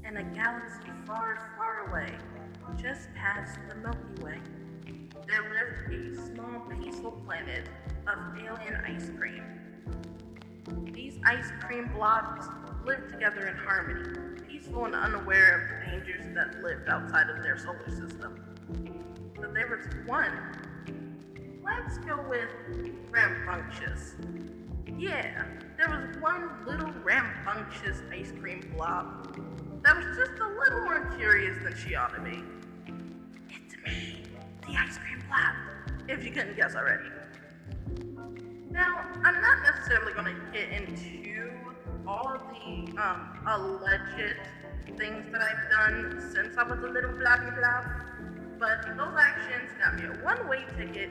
in a galaxy far, far away, just past the Milky Way, there lived a small, peaceful planet of alien ice cream. These ice cream blobs lived together in harmony, peaceful and unaware of the dangers that lived outside of their solar system. But there was one, let's go with rambunctious. Yeah, there was one little rambunctious ice cream blob that was just a little more curious than she ought to be. It's me, the ice cream blob, if you couldn't guess already. Now, I'm not necessarily going to get into all of the alleged things that I've done since I was a little blobby blob, but those actions got me a one-way ticket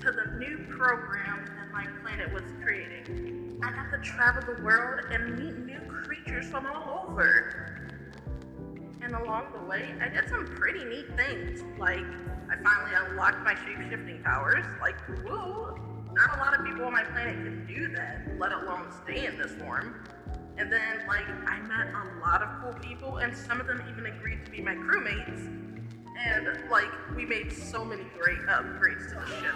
to the new program that my planet was creating. I got to travel the world and meet new creatures from all over. And along the way, I did some pretty neat things, like I finally unlocked my shape-shifting powers, like, woo! Not a lot of people on my planet can do that, let alone stay in this form. And then, I met a lot of cool people, and some of them even agreed to be my crewmates. And, we made so many great upgrades to the ship.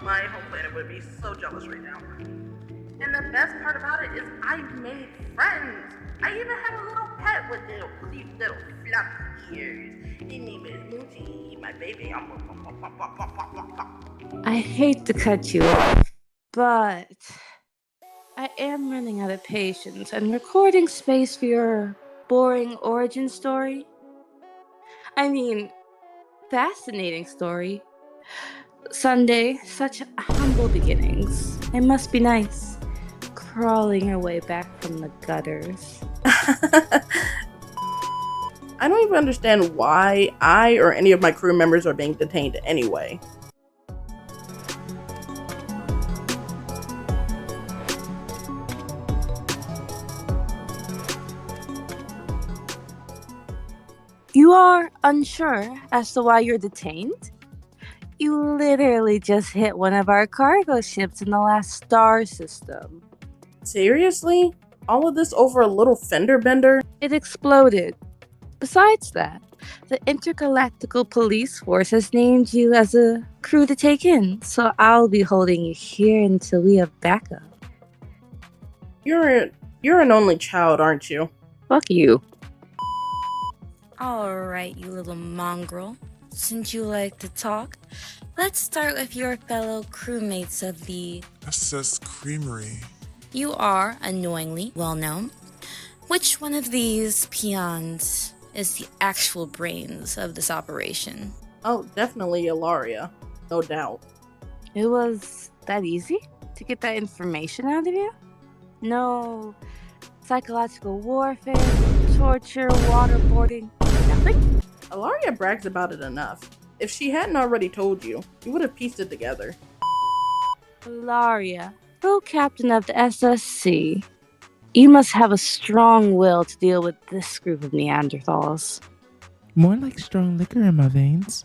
My home planet would be so jealous right now. And the best part about it is I made friends. I even had a little pet with little cute little fluffy ears. His name is Moochie, my baby. I hate to cut you off, but I am running out of patience and recording space for your boring origin story. I mean, fascinating story. Sundae, such humble beginnings. It must be nice, crawling her way back from the gutters. I don't even understand why I or any of my crew members are being detained anyway. You are unsure as to why you're detained? You literally just hit one of our cargo ships in the last star system. Seriously? All of this over a little fender bender? It exploded. Besides that, the Intergalactical Police Force has named you as a crew to take in, so I'll be holding you here until we have backup. You're an only child, aren't you? Fuck you. Alright, you little mongrel. Since you like to talk, let's start with your fellow crewmates of the SS Creamery. You are, annoyingly, well known. Which one of these peons is the actual brains of this operation? Oh, definitely Ilaria. No doubt. It was that easy to get that information out of you? No psychological warfare, torture, waterboarding, nothing? Ilaria brags about it enough. If she hadn't already told you, you would have pieced it together. Ilaria, co-captain of the SSC. You must have a strong will to deal with this group of Neanderthals. More like strong liquor in my veins.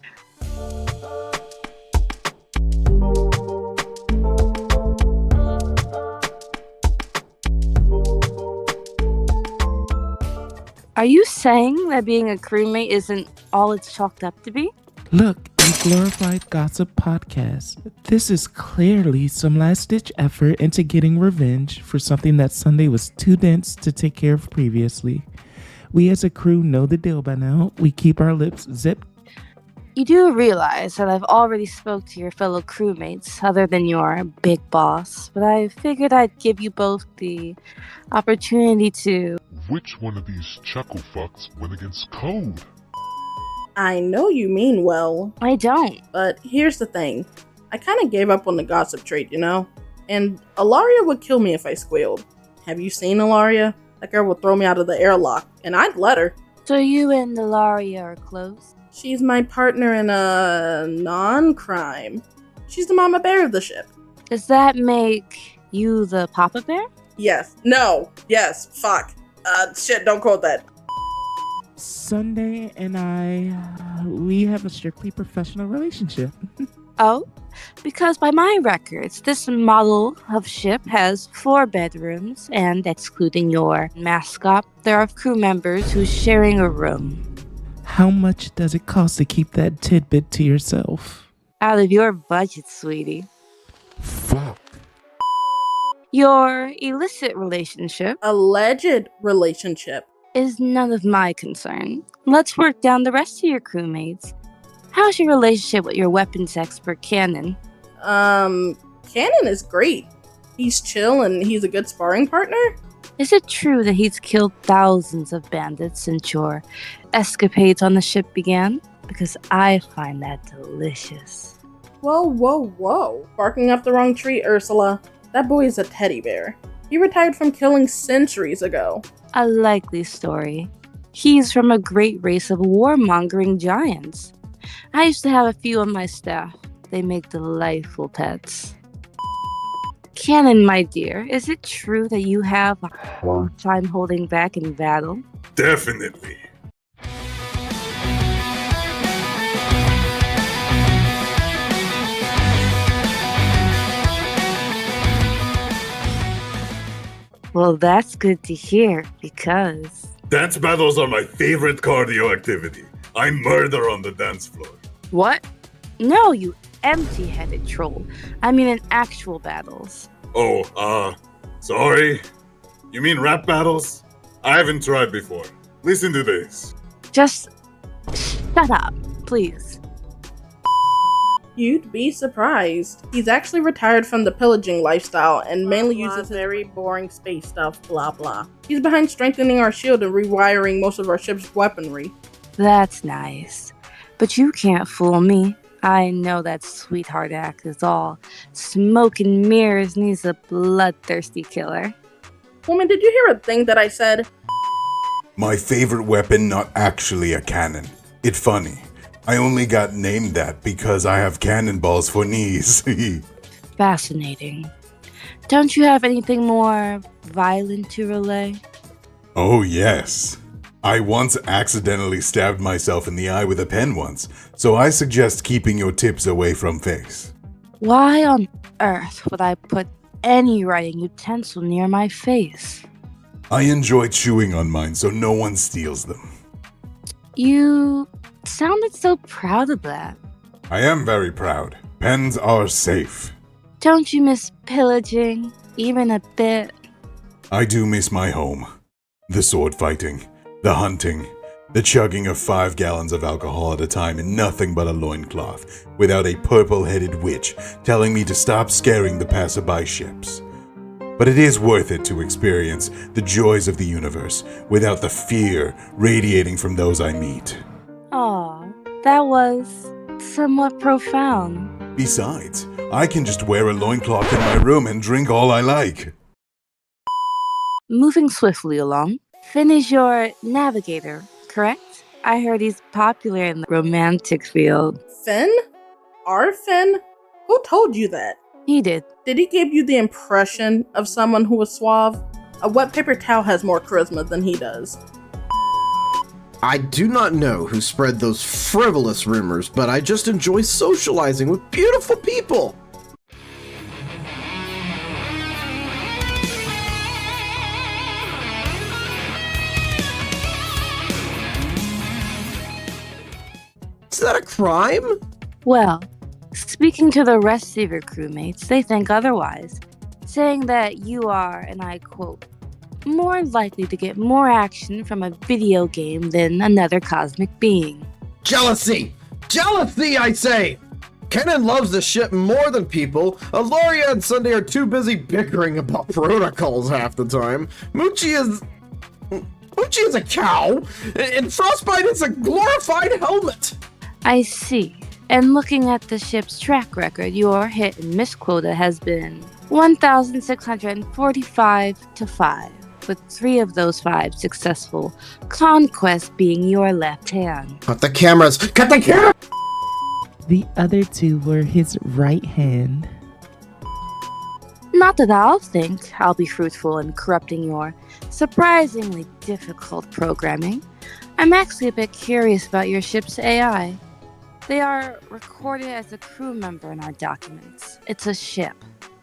Are you saying that being a crewmate isn't all it's chalked up to be? Look, you glorified gossip podcast. This is clearly some last-ditch effort into getting revenge for something that Sundae was too dense to take care of previously. We as a crew know the deal by now. We keep our lips zipped. You do realize that I've already spoke to your fellow crewmates, other than your big boss, but I figured I'd give you both the opportunity to... Which one of these chuckle fucks went against code? I know you mean well. I don't. But here's the thing. I kind of gave up on the gossip trait, you know? And Ilaria would kill me if I squealed. Have you seen Ilaria? That girl would throw me out of the airlock, and I'd let her. So you and Ilaria are close? She's my partner in a non-crime. She's the mama bear of the ship. Does that make you the papa bear? Yes. No. Yes. Fuck. Shit, don't quote that. Sundae and I, we have a strictly professional relationship. Oh, Because by my records, this model of ship has 4 bedrooms, and excluding your mascot, there are crew members who's sharing a room. How much does it cost to keep that tidbit to yourself? Out of your budget, sweetie. Fuck. Your illicit relationship Alleged relationship. is none of my concern. Let's work down the rest of your crewmates. How's your relationship with your weapons expert, Cannon? Cannon is great. He's chill and he's a good sparring partner. Is it true that he's killed thousands of bandits since your escapades on the ship began? Because I find that delicious. Whoa. Barking up the wrong tree, Ursula. That boy is a teddy bear. He retired from killing centuries ago. A likely story. He's from a great race of warmongering giants. I used to have a few on my staff. They make delightful pets. Cannon, my dear, is it true that you have a hard time holding back in battle? Definitely. Well, that's good to hear, because... Dance battles are my favorite cardio activity. I murder on the dance floor. What? No, you empty-headed troll. I mean in actual battles. Oh, sorry? You mean rap battles? I haven't tried before. Listen to this. Just shut up, please. You'd be surprised. He's actually retired from the pillaging lifestyle and mainly uses very boring space stuff, blah blah. He's behind strengthening our shield and rewiring most of our ship's weaponry. That's nice. But you can't fool me. I know that sweetheart act is all smoke and mirrors and he's a bloodthirsty killer. Woman, did you hear a thing that I said? My favorite weapon, not actually a cannon. It funny. I only got named that because I have cannonballs for knees. Fascinating. Don't you have anything more violent to relay? Oh yes. I once accidentally stabbed myself in the eye with a pen once, so I suggest keeping your tips away from face. Why on earth would I put any writing utensil near my face? I enjoy chewing on mine so no one steals them. You sounded so proud of that. I am very proud. Pens are safe. Don't you miss pillaging, even a bit? I do miss my home. The sword fighting, the hunting, the chugging of 5 gallons of alcohol at a time in nothing but a loincloth, without a purple-headed witch telling me to stop scaring the passerby ships. But it is worth it to experience the joys of the universe without the fear radiating from those I meet. Aw, that was somewhat profound. Besides, I can just wear a loincloth in my room and drink all I like. Moving swiftly along, Finn is your navigator, correct? I heard he's popular in the romantic field. Finn? Our Finn? Who told you that? He did. Did he give you the impression of someone who was suave? A wet paper towel has more charisma than he does. I do not know who spread those frivolous rumors, but I just enjoy socializing with beautiful people. Is that a crime? Well, speaking to the rest of your crewmates, they think otherwise, saying that you are, and I quote, more likely to get more action from a video game than another cosmic being. Jealousy! Jealousy, I say! Kenan loves the ship more than people. Aloria and Sundae are too busy bickering about protocols half the time. Moochie is a cow, and Frostbite is a glorified helmet. I see. And looking at the ship's track record, your hit and miss quota has been 1,645 to 5, with 3 of those 5 successful, Conquest being your left hand. Cut the cameras! Cut the camera! The other 2 were his right hand. Not that I'll think I'll be fruitful in corrupting your surprisingly difficult programming. I'm actually a bit curious about your ship's AI. They are recorded as a crew member in our documents. It's a ship.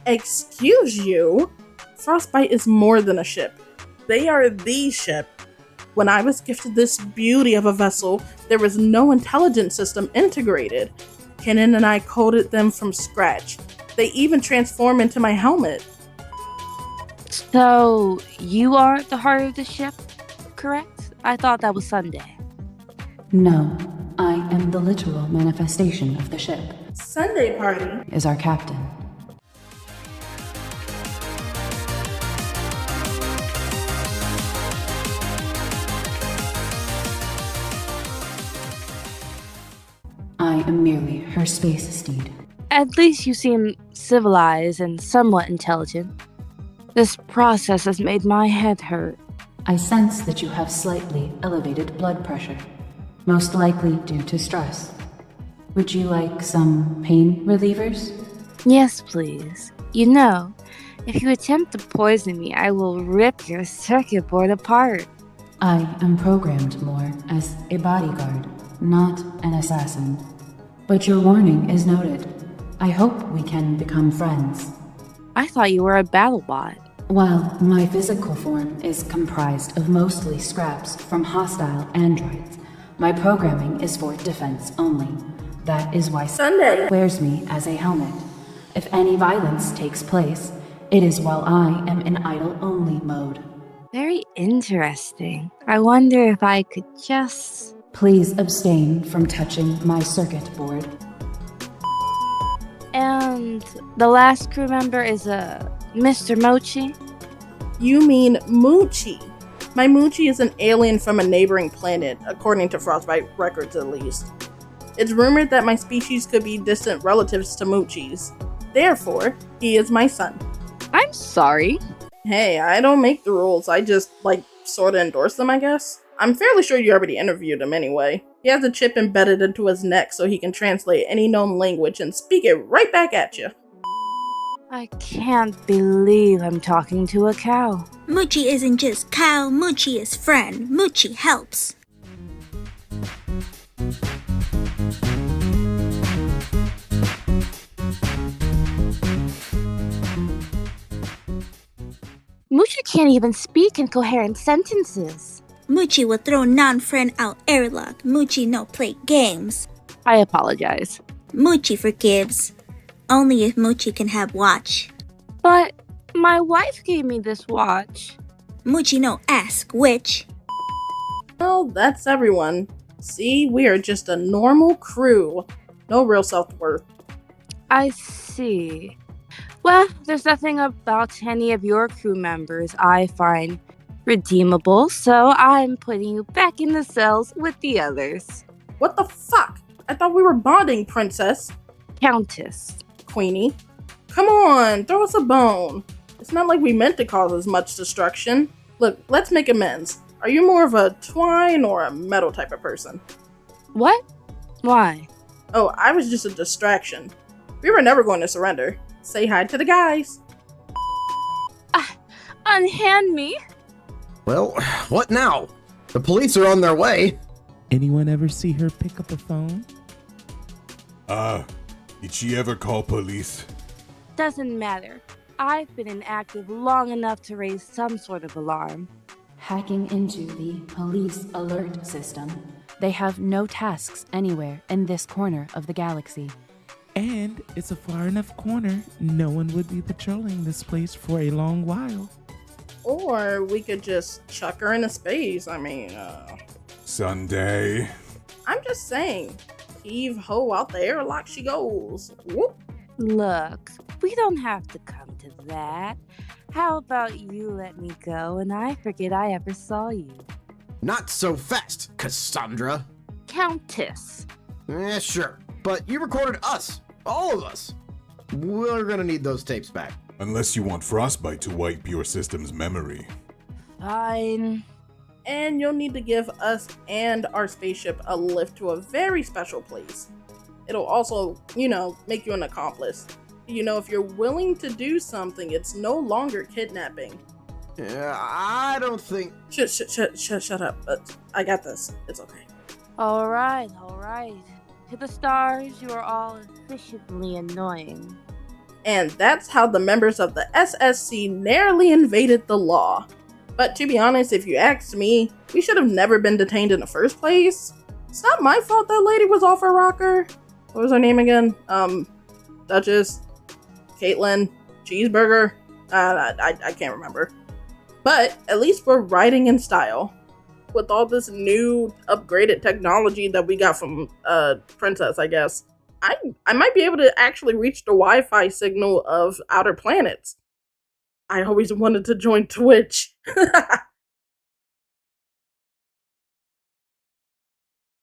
Excuse you? Frostbite is more than a ship. They are the ship. When I was gifted this beauty of a vessel, there was no intelligence system integrated. Kenan and I coded them from scratch. They even transform into my helmet. So, you are the heart of the ship, correct? I thought that was Sundae. No, I am the literal manifestation of the ship, Sunday Party. is our captain. I am merely her space steed. At least you seem civilized and somewhat intelligent. This process has made my head hurt. I sense that you have slightly elevated blood pressure, most likely due to stress. Would you like some pain relievers? Yes, please. You know, if you attempt to poison me, I will rip your circuit board apart. I am programmed more as a bodyguard, not an assassin. But your warning is noted. I hope we can become friends. I thought you were a battle bot. While my physical form is comprised of mostly scraps from hostile androids, my programming is for defense only. That is why Sunday. wears me as a helmet. If any violence takes place, it is while I am in idle-only mode. Very interesting. I wonder if I could just... Please abstain from touching my circuit board. And the last crew member is Mr. Mochi? You mean Moochie. My Moochie is an alien from a neighboring planet, according to Frostbite records at least. It's rumored that my species could be distant relatives to Moochie's. Therefore, he is my son. I'm sorry. Hey, I don't make the rules, I just, sorta endorse them, I guess. I'm fairly sure you already interviewed him anyway. He has a chip embedded into his neck so he can translate any known language and speak it right back at you. I can't believe I'm talking to a cow. Moochie isn't just cow, Moochie is friend. Moochie helps. Moochie can't even speak in coherent sentences. Moochie will throw non-friend out airlock. Moochie no play games. I apologize. Moochie forgives. Only if Moochie can have watch. But my wife gave me this watch. Moochie no ask which. Well, that's everyone. See, we are just a normal crew. No real self-worth. I see. Well, there's nothing about any of your crew members I find redeemable, so I'm putting you back in the cells with the others. What the fuck? I thought we were bonding, princess. Countess. Queenie. Come on, throw us a bone. It's not like we meant to cause as much destruction. Look, let's make amends. Are you more of a twine or a metal type of person? What? Why? Oh, I was just a distraction. We were never going to surrender. Say hi to the guys. Unhand me? Well, what now? The police are on their way. Anyone ever see her pick up a phone? Did she ever call police? Doesn't matter. I've been inactive long enough to raise some sort of alarm. Hacking into the police alert system. They have no tasks anywhere in this corner of the galaxy. And it's a far enough corner, no one would be patrolling this place for a long while. Or we could just chuck her into space. Sundae. I'm just saying. Heave ho out the airlock she goes. Whoop. Look, we don't have to come to that. How about you let me go and I forget I ever saw you? Not so fast, Cassandra. Countess. Sure. But you recorded us. All of us. We're gonna need those tapes back. Unless you want Frostbite to wipe your system's memory. Fine. And you'll need to give us and our spaceship a lift to a very special place. It'll also, make you an accomplice. If you're willing to do something, it's no longer kidnapping. Yeah, I don't think... Shut up. I got this. It's okay. All right. To the stars, you are all efficiently annoying. And that's how the members of the SSC narrowly invaded the law. But to be honest, if you ask me, we should have never been detained in the first place. It's not my fault that lady was off her rocker. What was her name again? Duchess? Caitlin? Cheeseburger? I can't remember. But at least we're riding in style. With all this new upgraded technology that we got from Princess, I guess, I might be able to actually reach the Wi-Fi signal of outer planets. I always wanted to join Twitch.